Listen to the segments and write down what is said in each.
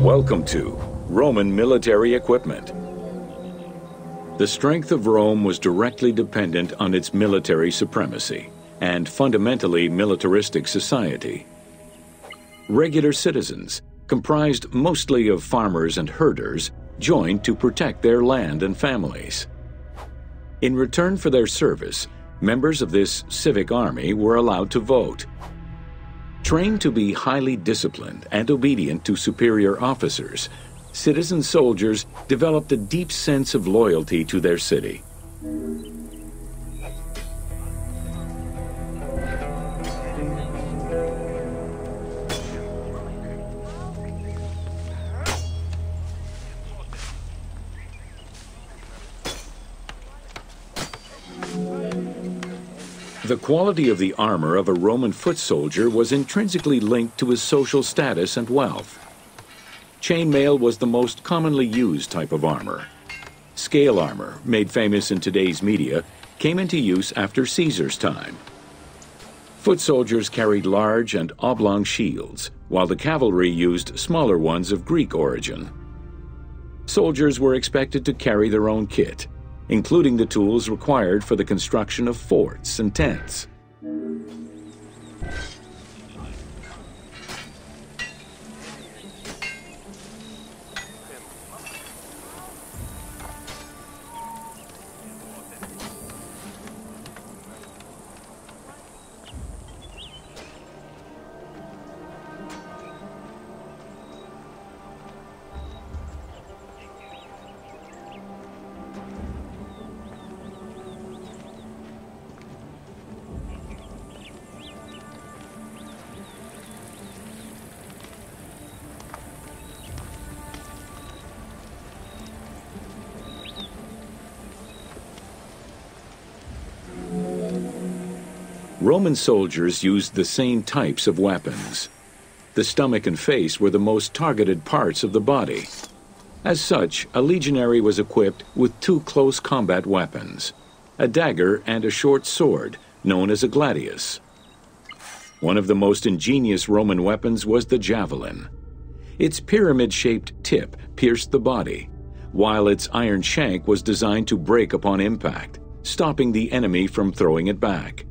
Welcome to Roman military equipment. The strength of Rome was directly dependent on its military supremacy and fundamentally militaristic society. Regular citizens, comprised mostly of farmers and herders, joined to protect their land and families. In return for their service, members of this civic army were allowed to vote. Trained to be highly disciplined and obedient to superior officers, citizen soldiers developed a deep sense of loyalty to their city. The quality of the armor of a Roman foot soldier was intrinsically linked to his social status and wealth. Chainmail was the most commonly used type of armor. Scale armor, made famous in today's media, came into use after Caesar's time. Foot soldiers carried large and oblong shields, while the cavalry used smaller ones of Greek origin. Soldiers were expected to carry their own kit, including the tools required for the construction of forts and tents. Roman soldiers used the same types of weapons. The stomach and face were the most targeted parts of the body. As such, a legionary was equipped with two close combat weapons, a dagger and a short sword, known as a gladius. One of the most ingenious Roman weapons was the javelin. Its pyramid-shaped tip pierced the body, while its iron shank was designed to break upon impact, stopping the enemy from throwing it back.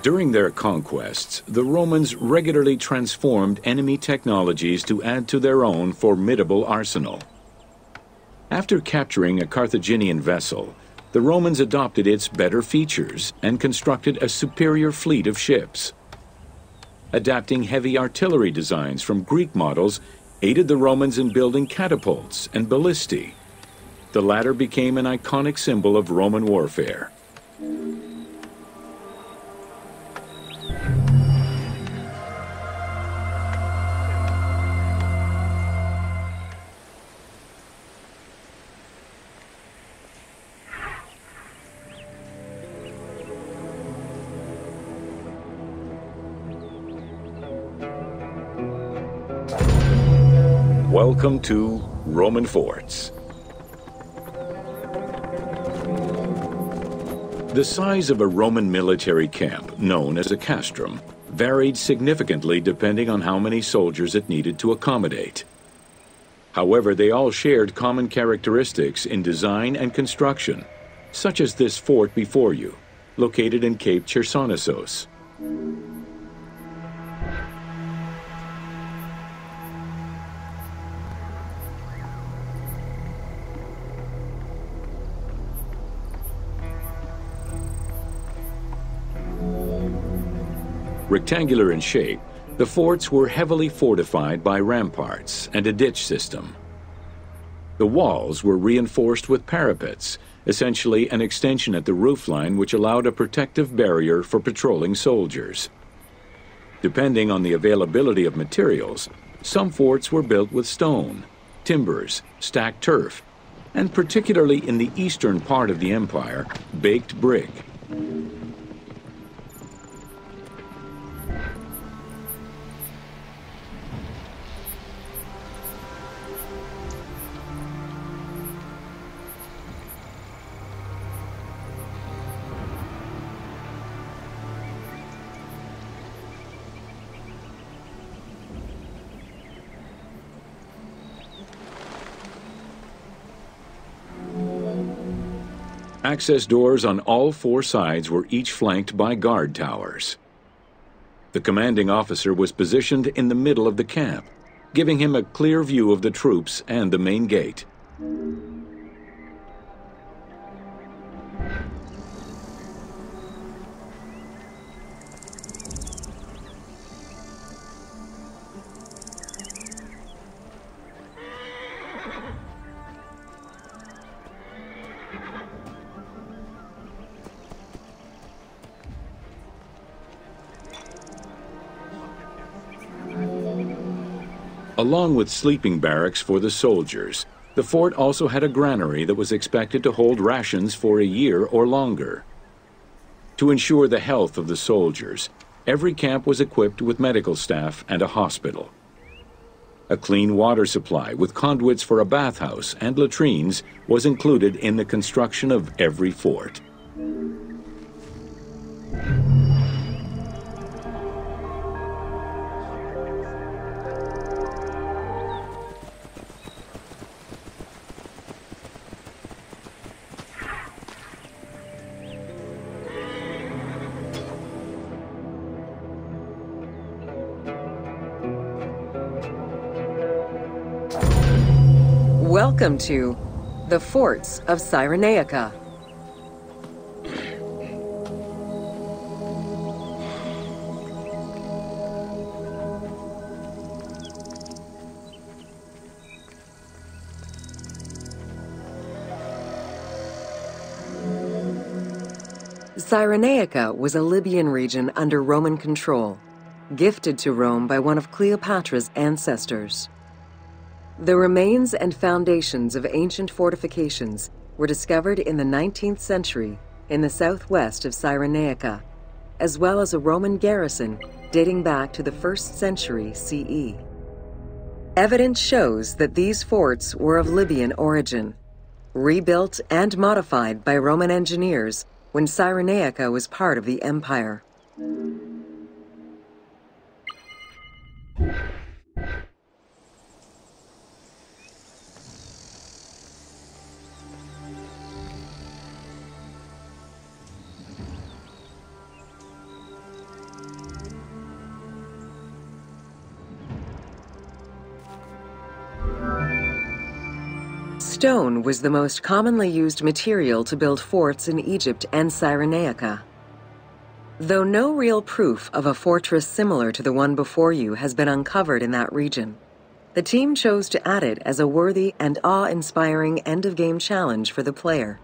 During their conquests, the Romans regularly transformed enemy technologies to add to their own formidable arsenal. After capturing a Carthaginian vessel, the Romans adopted its better features and constructed a superior fleet of ships. Adapting heavy artillery designs from Greek models aided the Romans in building catapults and ballistae. The latter became an iconic symbol of Roman warfare. Welcome to Roman forts. The size of a Roman military camp, known as a castrum, varied significantly depending on how many soldiers it needed to accommodate. However, they all shared common characteristics in design and construction, such as this fort before you, located in Cape Chersonesos. Rectangular in shape, the forts were heavily fortified by ramparts and a ditch system. The walls were reinforced with parapets, essentially an extension at the roofline which allowed a protective barrier for patrolling soldiers. Depending on the availability of materials, some forts were built with stone, timbers, stacked turf, and particularly in the eastern part of the empire, baked brick. Access doors on all four sides were each flanked by guard towers. The commanding officer was positioned in the middle of the camp, giving him a clear view of the troops and the main gate. Along with sleeping barracks for the soldiers, the fort also had a granary that was expected to hold rations for a year or longer. To ensure the health of the soldiers, every camp was equipped with medical staff and a hospital. A clean water supply with conduits for a bathhouse and latrines was included in the construction of every fort. Welcome to the Forts of Cyrenaica. Cyrenaica was a Libyan region under Roman control, gifted to Rome by one of Cleopatra's ancestors. The remains and foundations of ancient fortifications were discovered in the 19th century in the southwest of Cyrenaica, as well as a Roman garrison dating back to the 1st century CE. Evidence shows that these forts were of Libyan origin, rebuilt and modified by Roman engineers when Cyrenaica was part of the empire. Stone was the most commonly used material to build forts in Egypt and Cyrenaica. Though no real proof of a fortress similar to the one before you has been uncovered in that region, the team chose to add it as a worthy and awe-inspiring end-of-game challenge for the player.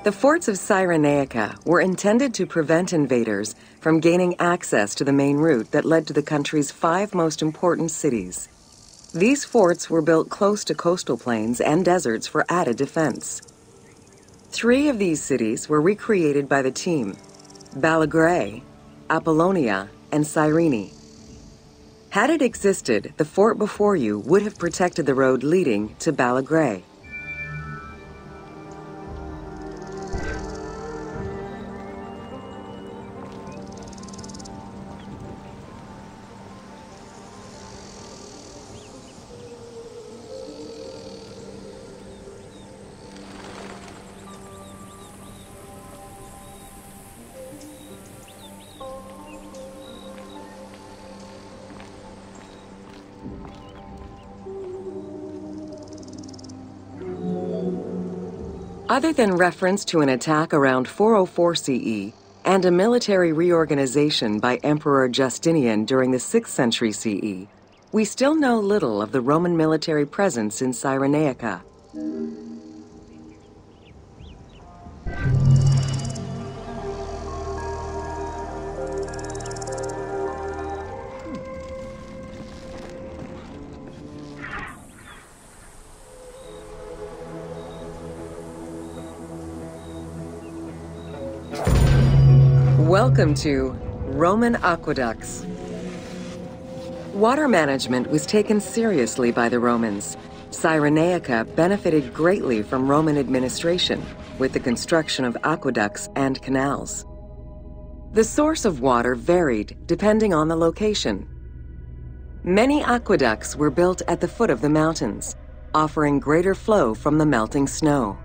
The forts of Cyrenaica were intended to prevent invaders from gaining access to the main route that led to the country's 5 most important cities. These forts were built close to coastal plains and deserts for added defense. 3 of these cities were recreated by the team: Balagrae, Apollonia, and Cyrene. Had it existed, the fort before you would have protected the road leading to Balagray. Other than reference to an attack around 404 CE and a military reorganization by Emperor Justinian during the 6th century CE, we still know little of the Roman military presence in Cyrenaica. Welcome to Roman aqueducts. Water management was taken seriously by the Romans. Cyrenaica benefited greatly from Roman administration with the construction of aqueducts and canals. The source of water varied depending on the location. Many aqueducts were built at the foot of the mountains, offering greater flow from the melting snow.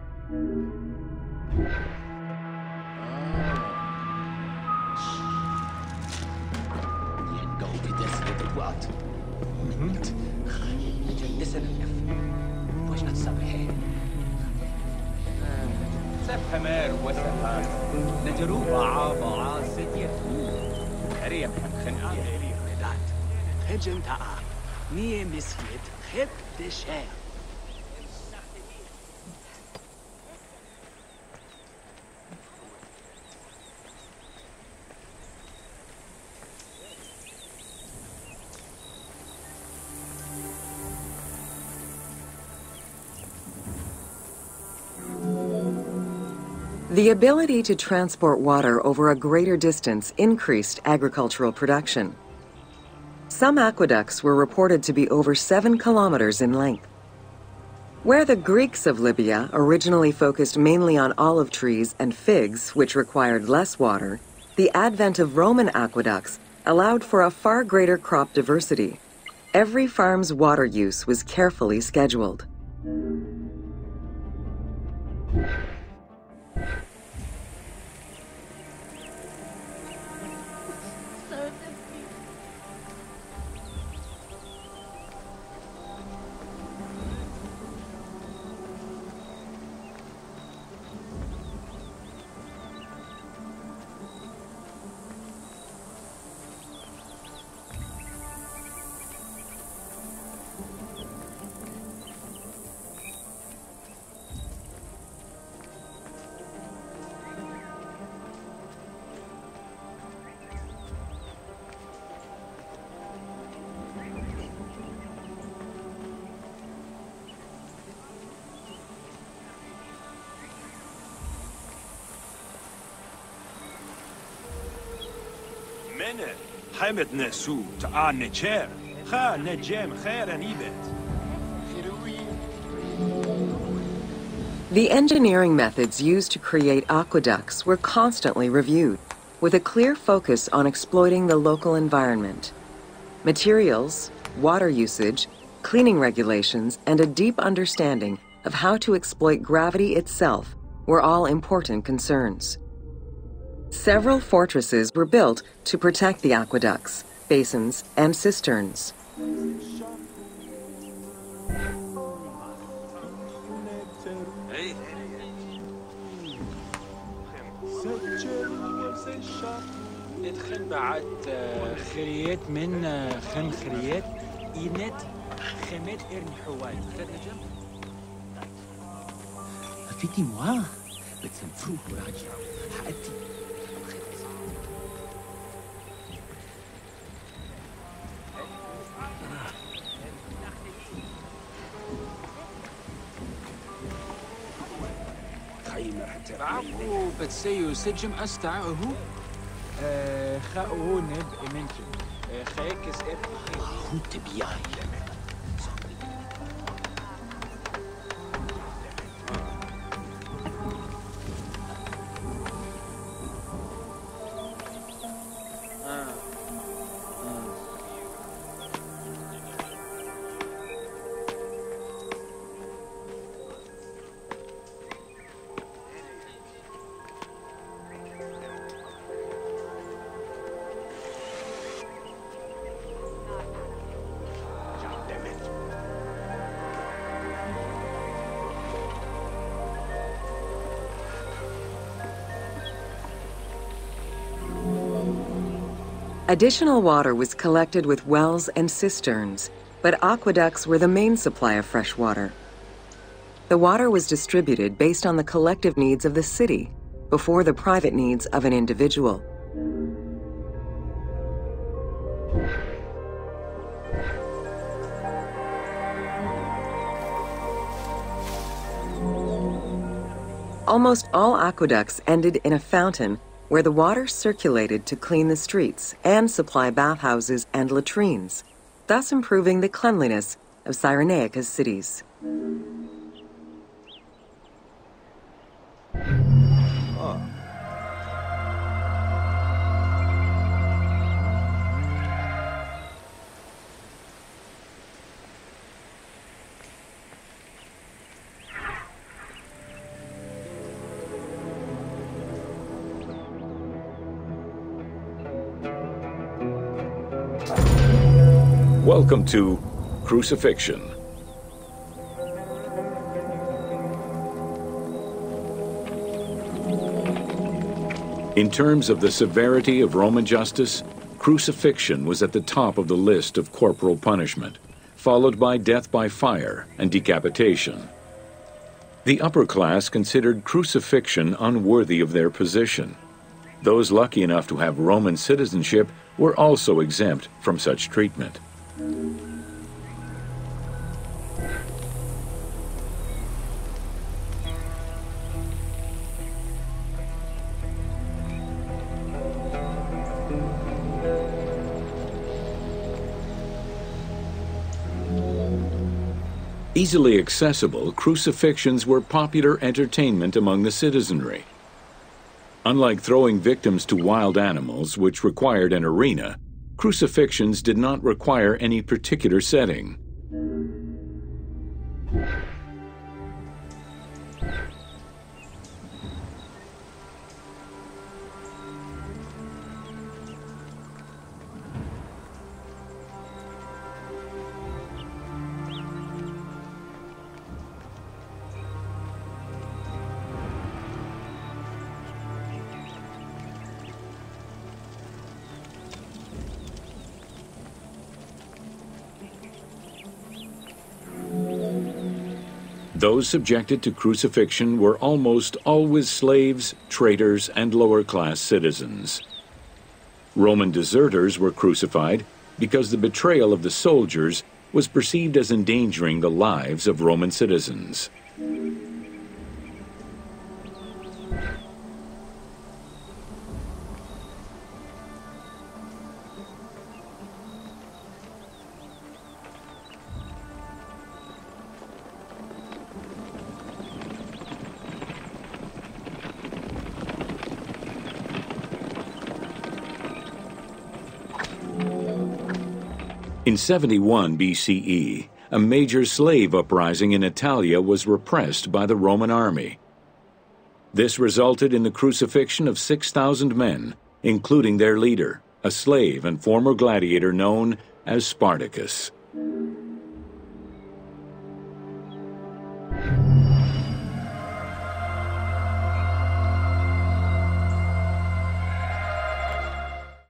The ability to transport water over a greater distance increased agricultural production. Some aqueducts were reported to be over 7 kilometers in length. Where the Greeks of Libya originally focused mainly on olive trees and figs, which required less water, the advent of Roman aqueducts allowed for a far greater crop diversity. Every farm's water use was carefully scheduled. حمد نسو تعال نجير خا نجيم خير نيبت. The engineering methods used to create aqueducts were constantly reviewed, with a clear focus on exploiting the local environment. Materials, water usage, cleaning regulations, and a deep understanding of how to exploit gravity itself were all important concerns. Several fortresses were built to protect the aqueducts, basins, and cisterns. عفو بتسيو سجم أستع هو خاؤه نب إمنتم Additional water was collected with wells and cisterns, but aqueducts were the main supply of fresh water. The water was distributed based on the collective needs of the city, before the private needs of an individual. Almost all aqueducts ended in a fountain where the water circulated to clean the streets and supply bathhouses and latrines, thus improving the cleanliness of Cyrenaica's cities. Welcome to Crucifixion. In terms of the severity of Roman justice, crucifixion was at the top of the list of corporal punishment, followed by death by fire and decapitation. The upper class considered crucifixion unworthy of their position. Those lucky enough to have Roman citizenship were also exempt from such treatment. Easily accessible, crucifixions were popular entertainment among the citizenry. Unlike throwing victims to wild animals, which required an arena, crucifixions did not require any particular setting. Those subjected to crucifixion were almost always slaves, traitors, and lower-class citizens. Roman deserters were crucified because the betrayal of the soldiers was perceived as endangering the lives of Roman citizens. In 71 BCE, a major slave uprising in Italia was repressed by the Roman army. This resulted in the crucifixion of 6,000 men, including their leader, a slave and former gladiator known as Spartacus.